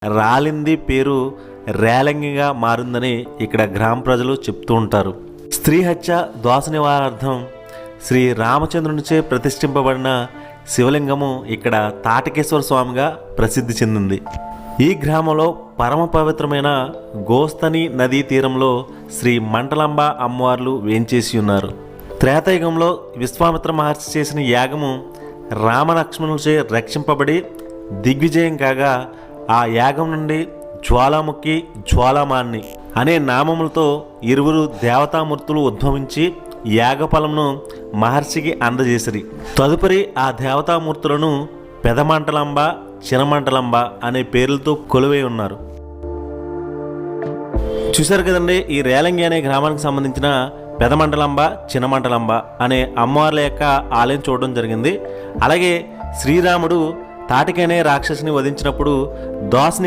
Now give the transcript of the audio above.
రాలింది పేరు రేలంగిగా మారిందని ఇక్కడ గ్రామ ప్రజలు చెప్తూ ఉంటారు. స్త్రీ హత్య దోష నివారణార్థం శ్రీ రామచంద్రునిచే ప్రతిష్ఠింపబడిన శివలింగము ఇక్కడ తాటకేశ్వర స్వామిగా ప్రసిద్ధి చెందింది. ఈ గ్రామంలో పరమ పవిత్రమైన గోస్తని నదీ తీరంలో శ్రీ మంటలాంబ అమ్మవార్లు వేంచేసి ఉన్నారు. త్రేతాయుగంలో విశ్వామిత్ర మహర్షి చేసిన యాగము రామలక్ష్మణులచే రక్షింపబడి దిగ్విజయం కాగా ఆ యాగం నుండి జ్వాలాముఖి, జ్వాలామాన్ని అనే నామములతో ఇరువురు దేవతామూర్తులు ఉద్భవించి యాగఫలమును మహర్షికి అందజేసిరి. తదుపరి ఆ దేవతామూర్తులను పెదమంటలాంబ, చినమంటలాంబ అనే పేర్లతో కొలువై ఉన్నారు. చూశారు కదండి, ఈ రేలంగి అనే గ్రామానికి సంబంధించిన పెదమంటలాంబ, చినమంటలాంబ అనే అమ్మవార్ల యొక్క ఆలయం చూడడం జరిగింది. అలాగే శ్రీరాముడు తాటికనే రాక్షసుని వధించినప్పుడు దోష